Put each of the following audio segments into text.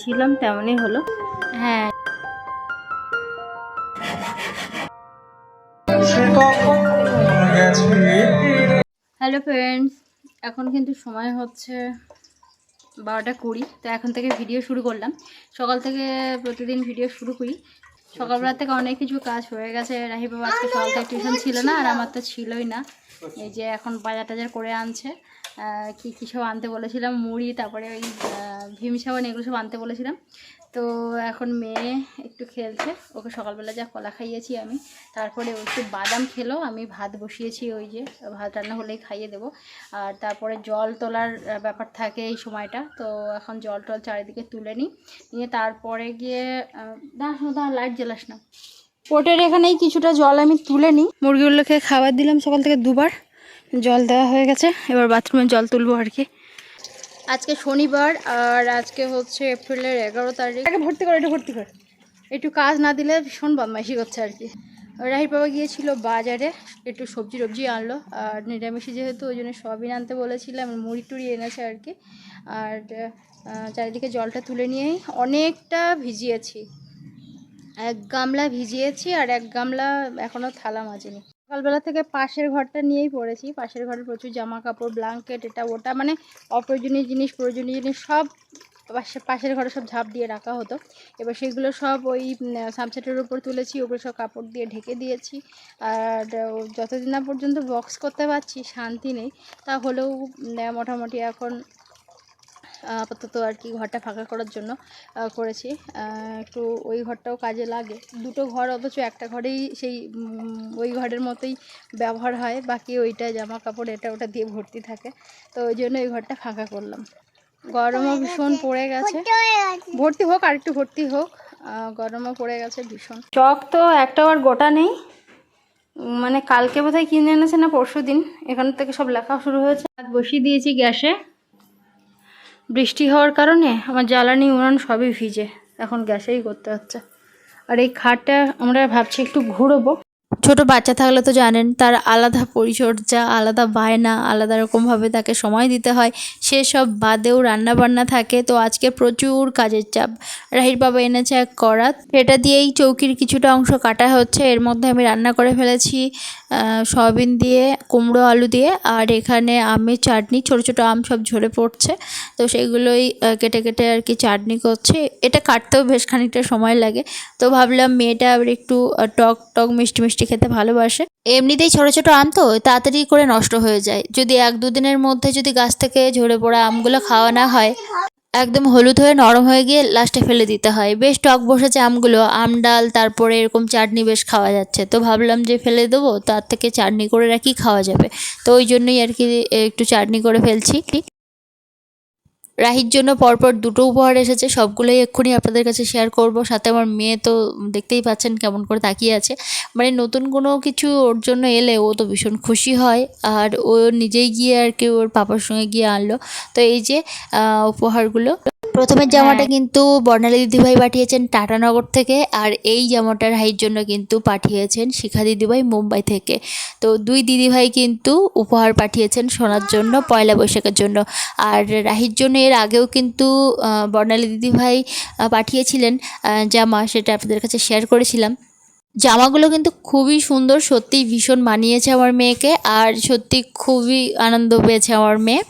ছিলাম তেমনই হলো। হ্যাঁ, হ্যালো ফ্রেন্ডস, এখন কিন্তু সময় হচ্ছে 12:20। তো এখন থেকে ভিডিও শুরু করলাম। সকাল থেকে প্রতিদিন ভিডিও শুরু করি। সকালবেলা থেকে অনেক কিছু কাজ হয়ে গেছে। রাহি বাবা আজকে সকাল থেকে টিউশন ছিল না, আর আমার তো ছিলই না। এই যে এখন বাজার টাজার করে আনছে। কী সব আনতে বলেছিলাম, মুড়ি, তারপরে ওই ভীম সাবান, এগুলো সব আনতে বলেছিলাম। তো এখন মেয়ে একটু খেলছে, ওকে সকালবেলা যা কলা খাইয়েছি আমি, তারপরে ও একটু বাদাম খেলো। আমি ভাত বসিয়েছি, ওই যে ভাত রান্না হলেই খাইয়ে দেবো। আর তারপরে জল তোলার ব্যাপার থাকে এই সময়টা, তো এখন জল টল চারিদিকে তুলে নিয়ে তারপরে গিয়ে লাইট জ্বালাস না, পোটের এখানেই কিছুটা জল আমি তুলে নিই। মুরগিগুলোকে খাবার দিলাম সকাল থেকে 2বার, জল দেওয়া হয়ে গেছে। এবার বাথরুমে জল তুলবো আর কি। আজকে শনিবার, আর আজকে হচ্ছে এপ্রিলের 11 তারিখ। আগে ভর্তি কর, একটু কাজ না দিলে ভীষণ বদমাইশি করছে আর কি। রাহির বাবা গিয়েছিল বাজারে, একটু সবজি আনলো, আর নিরামিষি যেহেতু ওই জন্য সয়াবিন আনতে বলেছিলাম, মুড়ি টুড়ি এনেছে আর কি। আর চারিদিকে জলটা তুলে নিয়েই অনেকটা ভিজিয়েছি, 1 গামলা ভিজিয়েছি, আর 1 গামলা এখনও থালা মাজিনি। সকালবেলা থেকে পাশের ঘরটা নিয়েই পড়েছি। পাশের ঘরে প্রচুর জামা কাপড়, ব্ল্যাঙ্কেট, এটা ওটা, মানে অপ্রয়োজনীয় জিনিস, প্রয়োজনীয় জিনিস সব পাশের ঘরে সব ঝাঁপ দিয়ে রাখা হতো। এবার সেগুলো সব ওই সামসেটের উপর তুলেছি, ওগুলো সব কাপড় দিয়ে ঢেকে দিয়েছি। আর যতদিন না পর্যন্ত বক্স করতে পারছি শান্তি নেই, তাহলেও মোটামুটি এখন আপাতত আর কি ঘরটা ফাঁকা করার জন্য করেছি। একটু ওই ঘরটাও কাজে লাগে, 2টো ঘর, অথচ একটা ঘরেই সেই ওই ঘরের মতোই ব্যবহার হয়, বাকি ওইটা জামা কাপড় এটা ওটা দিয়ে ভর্তি থাকে। তো ওই জন্য ওই ঘরটা ফাঁকা করলাম। গরমও ভীষণ পড়ে গেছে, ভর্তি হোক, আর একটু ভর্তি হোক, গরমও পড়ে গেছে ভীষণ। চক তো একটাও আর গোটা নেই, মানে কালকে বোধহয় কিনে এনেছে না পরশু দিন, এখান থেকে সব লেখা শুরু হয়েছে। ভাত বসিয়ে দিয়েছি গ্যাসে, বৃষ্টি হওয়ার কারণে আমার জ্বালানি উনান সবই ভিজে, এখন গ্যাসেই করতে হচ্ছে। আর এই খাটটা আমরা ভাবছি একটু ঘুরবো। ছোট বাচ্চা থাকলে তো জানেন, তার আলাদা পরিচর্যা, আলাদা বায়না, আলাদা রকমভাবে তাকে সময় দিতে হয়। সেসব বাদেও রান্না বান্না থাকে, তো আজকে প্রচুর কাজের চাপ। রাহির বাবা এনেছে 1 করাত, এটা দিয়েই চৌকির কিছুটা অংশ কাটা হচ্ছে। এর মধ্যে আমি রান্না করে ফেলেছি সয়াবিন দিয়ে, কুমড়ো আলু দিয়ে, আর এখানে আমের চাটনি, ছোট ছোট আম সব ঝরে পড়ছে, তো সেগুলোই কেটে কেটে আর কি চাটনি করছে। এটা কাটতেও বেশ খানিকটা সময় লাগে, তো ভাবলাম মেয়েটা আবার একটু টক টক মিষ্টি মিষ্টি খেতে ভালোবাসে। এমনিতেই ছোট ছোট আম তো তাড়াতাড়ি করে নষ্ট হয়ে যায়, যদি 1-2 দিনের মধ্যে যদি গাছ থেকে ঝরে পড়া আমগুলো খাওয়া না হয়, একদম হলুদ হয়ে নরম হয়ে গিয়ে লাস্টে ফেলে দিতে হয়। বেশ টক বসেছে আমগুলো, আম ডাল, তারপরে এরকম চাটনি বেশ খাওয়া যাচ্ছে। তো ভাবলাম যে ফেলে দেবো, তার থেকে চাটনি করে রাখি, খাওয়া যাবে। তো ওই জন্যই আর কি একটু চাটনি করে ফেলছি। রাহির জন্য পরপর 2টো উপহার এসেছে, সবগুলোই এক্ষুনি আপনাদের কাছে শেয়ার করব। সাথে আমার মেয়ে তো দেখতেই পাচ্ছেন কেমন করে তাকিয়ে আছে, মানে নতুন কোনো কিছু ওর জন্য এলে ও তো ভীষণ খুশি হয়, আর ও নিজেই গিয়ে আর কি ওর পাপার সঙ্গে গিয়ে আনলো। তো এই যে উপহারগুলো, প্রথমের জামাটা কিন্তু বর্ণালী দিদিভাই পাঠিয়েছেন টাটানগর থেকে, আর এই জামাটা রাহির জন্য কিন্তু পাঠিয়েছেন শিখা দিদিভাই মুম্বাই থেকে। তো 2 দিদিভাই কিন্তু উপহার পাঠিয়েছেন সোনার জন্য, পয়লা বৈশাখের জন্য। আর রাহির জন্য এর আগেও কিন্তু বর্ণালী দিদিভাই পাঠিয়েছিলেন জামা, সেটা আপনাদের কাছে শেয়ার করেছিলাম। জামাগুলো কিন্তু খুবই সুন্দর, সত্যিই ভীষণ মানিয়েছে আমার মেয়েকে, আর সত্যি খুবই আনন্দ পেয়েছে আমার মেয়ে।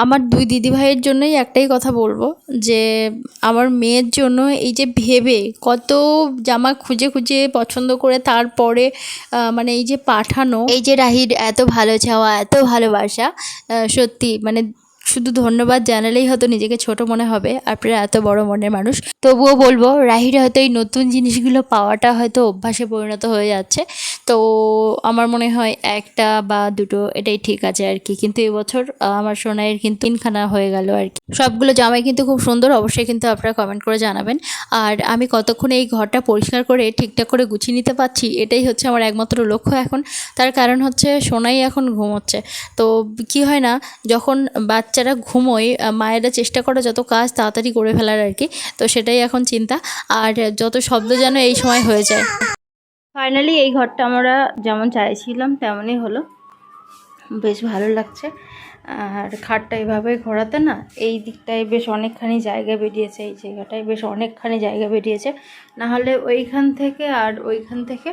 আমার 2 দিদিভাইয়ের জন্যই একটাই কথা বলবো, যে আমার মেয়ের জন্য এই যে ভেবে কত জামা খুঁজে খুঁজে পছন্দ করে তারপরে মানে এই যে পাঠানো, এই যে রাহির এত ভালো চাওয়া, এত ভালোবাসা, সত্যি মানে শুধু ধন্যবাদ জানালেই হয়তো নিজেকে ছোট মনে হবে, আপনারা এত বড় মনের মানুষ। তবুও বলবো, রাহির হয়তো এই নতুন জিনিসগুলো পাওয়াটা হয়তো অভ্যাসে পরিণত হয়ে যাচ্ছে। তো আমার মনে হয় 1টা বা 2টো এটাই ঠিক আছে আর কি। কিন্তু এবছর আমার সোনাইয়ের কিন্তু 3খানা হয়ে গেল আর কি। সবগুলো জামাই কিন্তু খুব সুন্দর, অবশ্যই কিন্তু আপনারা কমেন্ট করে জানাবেন। আর আমি কতক্ষণ এই ঘরটা পরিষ্কার করে ঠিকঠাক করে গুছিয়ে নিতে পারছি, এটাই হচ্ছে আমার একমাত্র লক্ষ্য এখন। তার কারণ হচ্ছে সোনাই এখন ঘুমোচ্ছে। তো কি হয় না, যখন বাচ্চারা বাচ্চারা ঘুমোয়, মায়েরা চেষ্টা করে যত কাজ তাড়াতাড়ি করে ফেলার আর কি। তো সেটাই এখন চিন্তা, আর যত শব্দ যেন এই সময় হয়ে যায়। ফাইনালি এই ঘরটা আমরা যেমন চাইছিলাম তেমনই হলো, বেশ ভালো লাগছে। আর খাটটা এভাবে ঘোরাতে না এই দিকটায় বেশ অনেকখানি জায়গা বেরিয়েছে, এই জায়গাটায় বেশ অনেকখানি জায়গা বেরিয়েছে, নাহলে ওইখান থেকে আর ওইখান থেকে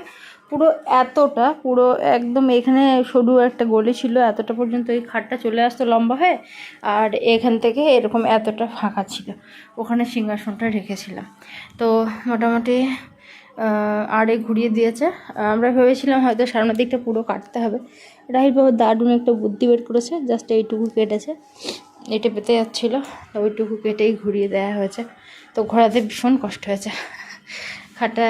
পুরো এতটা, পুরো একদম এখানে সরু একটা গলি ছিল, এতটা পর্যন্ত এই খাটটা চলে আসতো লম্বা হয়ে, আর এখান থেকে এরকম এতটা ফাঁকা ছিল, ওখানে সিংহাসনটা রেখেছিলাম। তো মোটামুটি আড়ে ঘুরিয়ে দিয়েছে। আমরা ভেবেছিলাম হয়তো সামনের দিকটা পুরো কাটতে হবে। রাহির বাবা দারুণ একটা বুদ্ধি বের করেছে, জাস্ট এইটুকু কেটেছে, এটা পেতে যাচ্ছিলো, তো ওইটুকু কেটেই ঘুরিয়ে দেওয়া হয়েছে। তো ঘোরাতে ভীষণ কষ্ট হয়েছে, খাটটা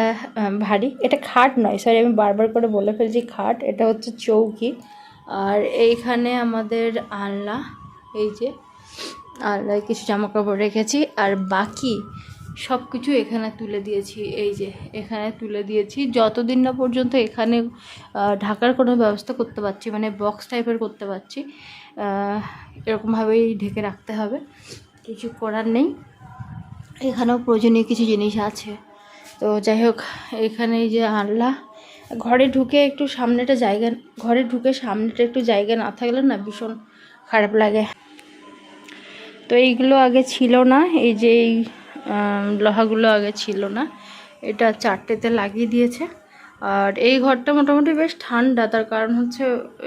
ভারী। এটা খাট নয়, সরি আমি বারবার করে বলে ফেলছি খাট, এটা হচ্ছে চৌকি। আর এইখানে আমাদের আলনা, এই যে আলনায় কিছু জামা কাপড় রেখেছি, আর বাকি সব কিছু এখানে তুলে দিয়েছি, এই যে এখানে তুলে দিয়েছি, যতদিন না পর্যন্ত এখানে ঢাকার কোনো ব্যবস্থা করতে পারছি, মানে বক্স টাইপের করতে পারছি, এরকমভাবেই ঢেকে রাখতে হবে, কিছু করার নেই। এখানেও প্রয়োজনীয় কিছু জিনিস আছে। তো যাই হোক, এখানে এই যে আনলা, ঘরে ঢুকে একটু সামনেটা জায়গা, ঘরে ঢুকে সামনেটা একটু জায়গা না থাকলে না ভীষণ খারাপ লাগে। তো এইগুলো আগে ছিল না, এই যে এই লোহাগুলো আগে ছিল না, এটা 4টেতে লাগিয়ে দিয়েছে। আর এই ঘরটা মোটামুটি বেশ ঠান্ডা, তার কারণ হচ্ছে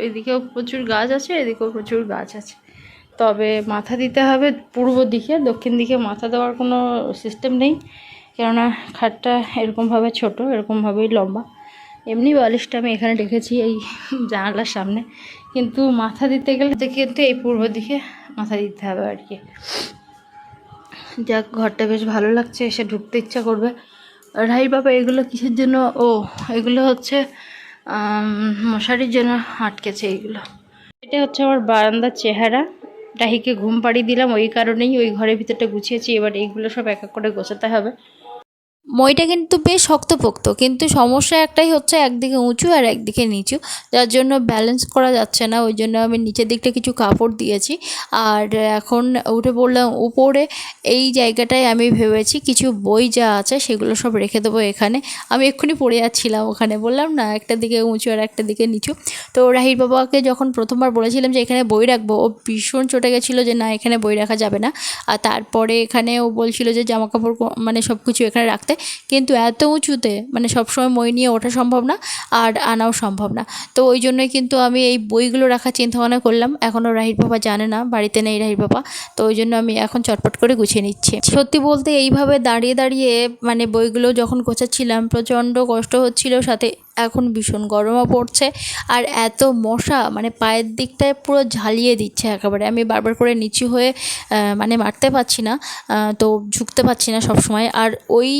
এদিকেও প্রচুর গাছ আছে, এদিকেও প্রচুর গাছ আছে। তবে মাথা দিতে হবে পূর্ব দিকে, দক্ষিণ দিকে মাথা দেওয়ার কোনো সিস্টেম নেই, কেননা খাটটা এরকমভাবে ছোট, এরকমভাবেই লম্বা। এমনি বালিশটা আমি এখানে রেখেছি এই জানালার সামনে, কিন্তু মাথা দিতে গেলে কিন্তু এই পূর্ব দিকে মাথা দিতে হবে আর কি। যাক, ঘরটা বেশ ভালো লাগছে, এসে ঢুকতে ইচ্ছা করবে। রাই বাবা এগুলো কিসের জন্য? ও এগুলো হচ্ছে মশারির জন্য আটকেছে এইগুলো। এটা হচ্ছে আমার বারান্দার চেহারা। রাহিকে ঘুম পাড়িয়ে দিলাম, ওই কারণেই ওই ঘরের ভিতরটা গুছিয়েছি। এবার এইগুলো সব এক এক করে গোছাতে হবে। মইটা কিন্তু বেশ শক্তপোক্ত, কিন্তু সমস্যা একটাই হচ্ছে একদিকে উঁচু আর একদিকে নিচু, যার জন্য ব্যালেন্স করা যাচ্ছে না। ওই জন্য আমি নিচের দিকটা কিছু কাপড় দিয়েছি, আর এখন উঠে পড়লাম উপরে। এই জায়গাটায় আমি ভেবেছি কিছু বই যা আছে সেগুলো সব রেখে দেবো এখানে। আমি এক্ষুনি পড়ে যাচ্ছিলাম ওখানে, বললাম না একটা দিকে উঁচু আর একটা দিকে নিচু। তো রাহির বাবাকে যখন প্রথমবার বলেছিলাম যে এখানে বই রাখবো, ও ভীষণ চটে গেছিলো যে না এখানে বই রাখা যাবে না। আর তারপরে এখানে ও বলছিল যে জামা কাপড় মানে সব কিছু এখানে রাখতে, কিন্তু এত উঁচুতে মানে সবসময় মই নিয়ে ওঠা সম্ভব না আর আনাও সম্ভব না। তো ওই জন্যই কিন্তু আমি এই বইগুলো রাখার চিন্তাভাবনা করলাম। এখনও রাহির বাবা জানে না, বাড়িতে নেই রাহির বাবা, তো ওই জন্য আমি এখন চটপট করে গুছিয়ে নিচ্ছি। সত্যি বলতে এইভাবে দাঁড়িয়ে দাঁড়িয়ে মানে বইগুলো যখন গোছাচ্ছিলাম প্রচণ্ড কষ্ট হচ্ছিল, সাথে এখন ভীষণ গরমও পড়ছে, আর এত মশা মানে পায়ের দিকটায় পুরো ঝালিয়ে দিচ্ছে একেবারে। আমি বারবার করে নিচু হয়ে মানে মারতে পারছি না, তো ঝুঁকতে পারছি না সব সময়। আর ওই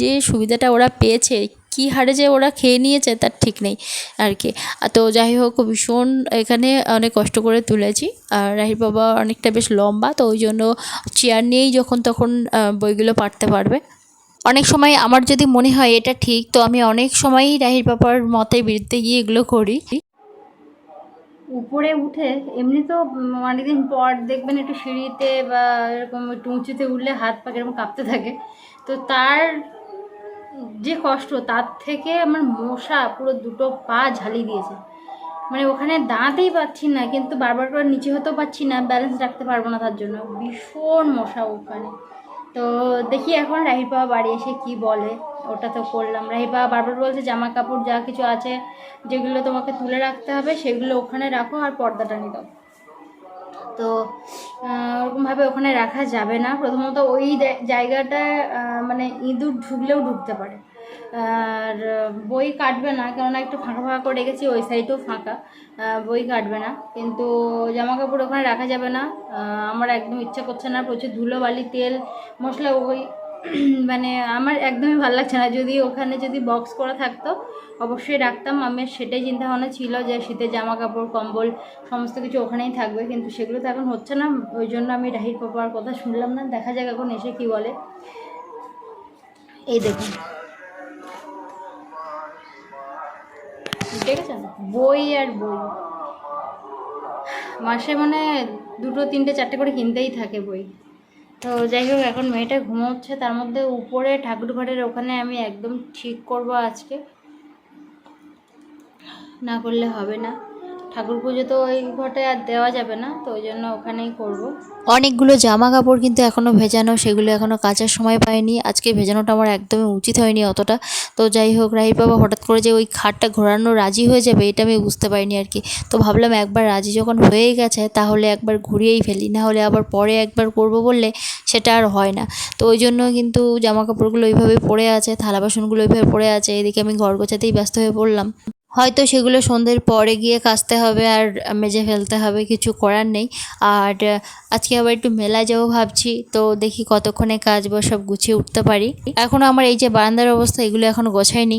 যে সুবিধাটা ওরা পেয়েছে, কী হারে যে ওরা খেয়ে নিয়েছে তার ঠিক নেই আর কি। তো যাই হোক, ভীষণ এখানে অনেক কষ্ট করে তুলেছি। আর রাহির বাবা অনেকটা বেশ লম্বা, তো ওই জন্য চেয়ার নিয়েই যখন তখন বইগুলো পারতে পারবে। অনেক সময় আমার যদি মনে হয় এটা ঠিক, তো আমি অনেক সময়ই রাহির বাবার মতের বিরুদ্ধে গিয়ে এগুলো করি। উপরে উঠে এমনি তো অনেকদিন পর দেখবেন একটু সিঁড়িতে বা এরকম একটু উঁচুতে উঠলে হাত পা এরকম কাঁপতে থাকে, তো তার যে কষ্ট তার থেকে আমার মশা পুরো দুটো পা ঝালিয়ে দিয়েছে। মানে ওখানে দাঁড়াতেই পারছি না, কিন্তু বারবার করে নিচে হতেও পারছি না, ব্যালেন্স রাখতে পারবো না, তার জন্য ভীষণ মশা ওখানে। তো দেখি এখন রাহির বাবা বাড়ি এসে কি বলে। ওটা তো করলাম, রাহির বাবা বারবার বলছে জামা কাপড় যা কিছু আছে যেগুলো তোমাকে তুলে রাখতে হবে সেগুলো ওখানে রাখো আর পর্দাটা নিয়ে দাও। তো ওরকমভাবে ওখানে রাখা যাবে না। প্রথমত ওই জায়গাটায় মানে ইঁদুর ঢুকলেও ঢুকতে পারে। আর বই কাটবে না, কেননা একটু ফাঁকা ফাঁকা করে রেখেছি, ওই সাইডেও ফাঁকা, বই কাটবে না। কিন্তু জামা কাপড় ওখানে রাখা যাবে না। আমার একদম ইচ্ছা করছে না, প্রচুর ধুলো বালি তেল মশলা, ওই মানে আমার একদমই ভালো লাগছে না। যদি ওখানে যদি বক্স করা থাকতো অবশ্যই রাখতাম। আমি সেটাই চিন্তা ভাবনা ছিল যে শীতের জামা কাপড় কম্বল সমস্ত কিছু ওখানেই থাকবে, কিন্তু সেগুলো তো এখন হচ্ছে না। ওই জন্য আমি রাহির পাপার কথা শুনলাম না। দেখা যাক এখন এসে কি বলে। এই দেখুন, দেখেছেন বই আর বই, মাসে মানে 2, 3, 4 করে কিনতেই থাকে বই। তো যাই হোক, এখন মেয়েটা ঘুমোচ্ছে, তার মধ্যে উপরে ঠাকুর ঘরের ওখানে আমি একদম ঠিক করব আজকে, না করলে হবে না। ঠাকুর পুজো তো ওই ঘটে আর দেওয়া যাবে না, তো ওই জন্য ওখানেই করব। অনেকগুলো জামা কাপড় কিন্তু এখনও ভেজানো, সেগুলো এখনও কাচার সময় পাইনি। আজকে ভেজানোটা আমার একদমই উচিত হয়নি অতটা। তো যাই হোক, রাহির বাবা হঠাৎ করে যে ওই খাটটা ঘোরানো রাজি হয়ে যাবে এটা আমি বুঝতে পারিনি আর কি। তো ভাবলাম একবার রাজি যখন হয়েই গেছে তাহলে একবার ঘুরিয়েই ফেলি, না হলে আবার পরে একবার করব বললে সেটা আর হয় না। তো ওই জন্য কিন্তু জামা কাপড়গুলো ওইভাবে পড়ে আছে, থালা বাসনগুলো ওইভাবে পড়ে আছে, এদিকে আমি ঘর গোছাতেই ব্যস্ত হয়ে পড়লাম। হয়তো সেগুলো সন্ধ্যের পরে গিয়ে কাচতে হবে আর মেজে ফেলতে হবে, কিছু করার নেই। আর আজকে আবার একটু মেলায় যাবো ভাবছি, তো দেখি কতক্ষণে কাচবো, সব গুছিয়ে উঠতে পারি। এখনও আমার এই যে বারান্দার অবস্থা, এগুলো এখনও গোছাইনি।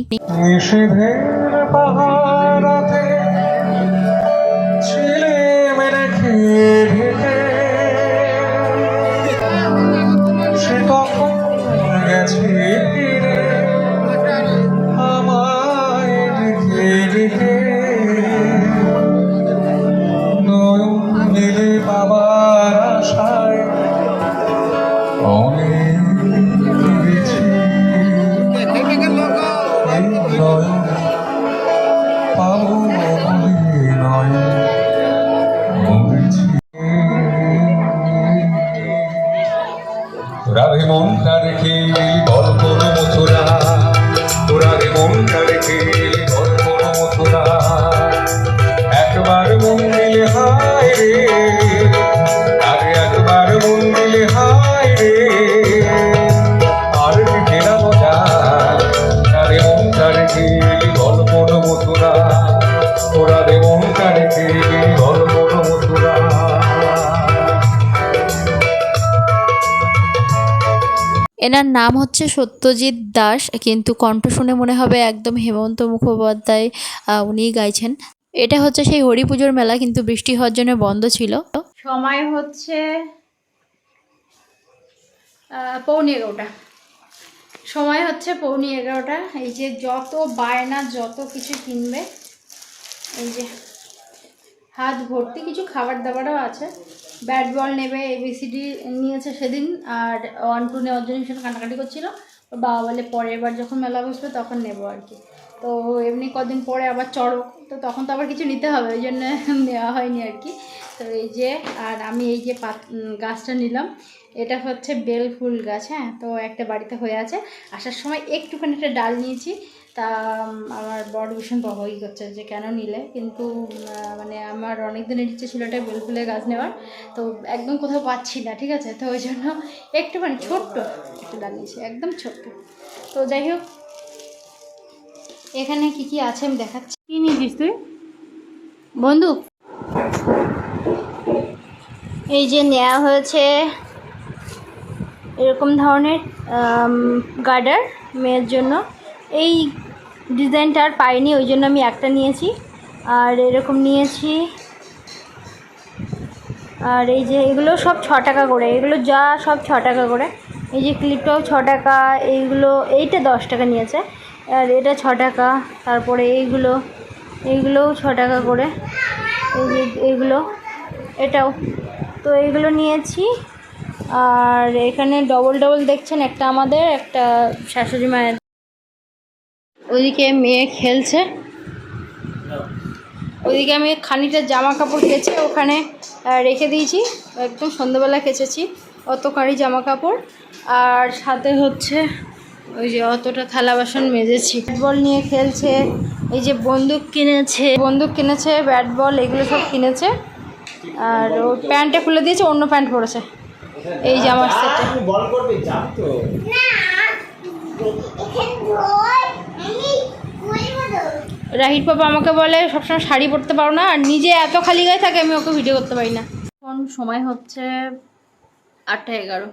রাধে মনটা রেখে বল কোন মথুরা, রাধে মনটা রেখে বল কোন মথুরা, একবার মন দিলে হায় রে, আরে একবার মন দিলে হায় রে, আর কি ফেরানো যায়, রাধে মনটা রেখে বল কোন মথুরা, রাধে মনটা রেখে বল কোন মথুরা। এনার নাম হচ্ছে সত্যজিৎ দাস, কিন্তু কণ্ঠ শুনে মনে হবে একদম হেমন্ত মুখোপাধ্যায় উনিই গাইছেন। এটা হচ্ছে সেই হরি পুজোর মেলা, কিন্তু বৃষ্টি হওয়ার জন্য বন্ধ ছিল। সময় হচ্ছে 11:15। সময় হচ্ছে 11:15। এই যে যত বায়না, যত কিছু কিনবে, এই যে হাত ভর্তি কিছু খাবার দাবারও আছে। ব্যাট বল নেবে, ABCD নিয়েছে সেদিন, আর 1, 2 নেওয়ার জন্য ভীষণ কাটাকাটি করছিল। ওর বাবা বলে পরের বার যখন মেলা বসবে তখন নেবো আর কি। তো এমনি কদিন পরে আবার চড়ক, তো তখন তো আবার কিছু নিতে হবে, ওই জন্য নেওয়া হয়নি আর কি। তো এই যে, আর আমি এই যে গাছটা নিলাম, এটা হচ্ছে বেল ফুল গাছ। হ্যাঁ, তো একটা বাড়িতে হয়ে আছে, আসার সময় একটুখানি একটা ডাল নিয়েছি। তা আমার বড় ভীষণ বকবকি করছে যে কেন নিলে, কিন্তু মানে আমার অনেক দিনের ইচ্ছে ছিল একটা বেল ফুলের গাছ নেওয়ার, তো একদম কোথাও পাচ্ছি না, ঠিক আছে। তো ওই জন্য একটুখানি ছোট্ট একটা ডাল নিয়েছি, একদম ছোট্ট। তো যাই হোক, এখানে কি কি আছে আমি দেখাচ্ছি। কী নিয়েছিস তুই বন্ধু? এই যে নেওয়া হয়েছে এরকম ধরনের গার্ডার মেয়ের জন্য। এই ডিজাইনটা আর পাইনি, ওই জন্য আমি একটা নিয়েছি। আর এরকম নিয়েছি। আর এই যে এগুলো সব 6 টাকা করে, এগুলো যা সব 6 টাকা করে। এই যে ক্লিপটাও 6 টাকা, এইটা 10 টাকা নিয়েছে, আর এটা 6 টাকা। তারপরে এইগুলোও 6 টাকা করে। এই যে এটাও, তো এইগুলো নিয়েছি। আর এখানে ডবল দেখছেন, একটা আমাদের, একটা শাশুড়ি মায়ের। ওইদিকে মেয়ে খেলছে, ওইদিকে আমি খানিকটা জামা কাপড় কেচে ওখানে রেখে দিয়েছি, একদম সন্ধ্যাবেলা কেচেছি অতখানি জামা কাপড়। আর সাথে হচ্ছে ওই যে অতটা থালা বাসন মেজেছি। ব্যাট বল নিয়ে খেলছে, এই যে বন্দুক কিনেছে, ব্যাট বল এগুলো সব কিনেছে। আর ও প্যান্টটা খুলে দিয়েছে, অন্য প্যান্ট পরেছে এই জামার সেটে। রাহির পাপা আমাকে বলে সবসময় শাড়ি পরতে পারো না, আর নিজে এত খালি গায়ে থাকে, আমি ওকে ভিডিও করতে পারি না। এখন সময় হচ্ছে 8:11।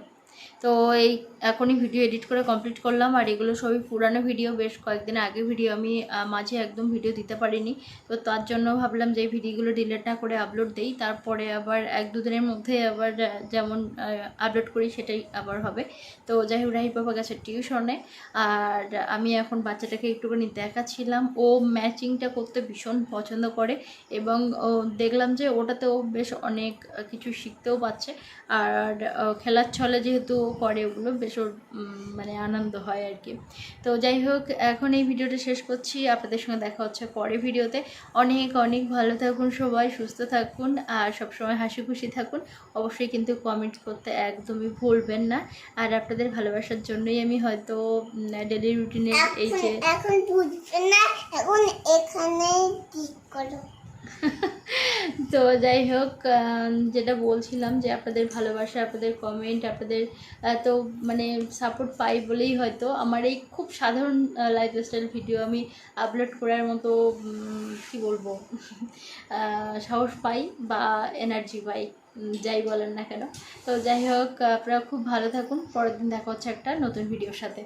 তো এই এখনই ভিডিও এডিট করে কমপ্লিট করলাম। আর এগুলো সবই পুরানো ভিডিও, বেশ কয়েকদিন আগে ভিডিও, আমি মাঝে একদম ভিডিও দিতে পারিনি। তো তার জন্য ভাবলাম যে এই ভিডিওগুলো ডিলিট না করে আপলোড দিই, তারপরে আবার 1-2 দিনের মধ্যে আবার যেমন আপলোড করি সেটাই আবার হবে। তো যাই হোক, রাহি পাপা গেছে টিউশনে, আর আমি এখন বাচ্চাটাকে একটুখানি দেখাচ্ছিলাম। ও ম্যাচিংটা করতে ভীষণ পছন্দ করে, এবং দেখলাম যে ওটাতেও বেশ অনেক কিছু শিখতেও পাচ্ছে। আর খেলার ছলে যেহেতু করে ওগুলো, বেশ ওর মানে আনন্দ হয় আর কি। তো যাই হোক, এখন এই ভিডিওটা শেষ করছি, আপনাদের সঙ্গে দেখা হচ্ছে পরে ভিডিওতে। অনেক অনেক ভালো থাকুন সবাই, সুস্থ থাকুন, আর সবসময় হাসি খুশি থাকুন। অবশ্যই কিন্তু কমেন্ট করতে একদমই ভুলবেন না। আর আপনাদের ভালোবাসার জন্যই আমি হয়তো ডেলি রুটিনের এই যে এখন বুঝবে না, এখন এখানে ক্লিক করো। তো যাই হোক, যেটা বলছিলাম যে আপনাদের ভালোবাসা, আপনাদের কমেন্ট, আপনাদের তো মানে সাপোর্ট পাই বলেই হয়তো আমার এই খুব সাধারণ লাইফস্টাইল ভিডিও আমি আপলোড করার মতো কী বলবো সাহস পাই বা এনার্জি পাই, যাই বলেন না কেন। তো যাই হোক, আপনারা খুব ভালো থাকুন। পরের দিন দেখা হচ্ছে একটা নতুন ভিডিওর সাথে।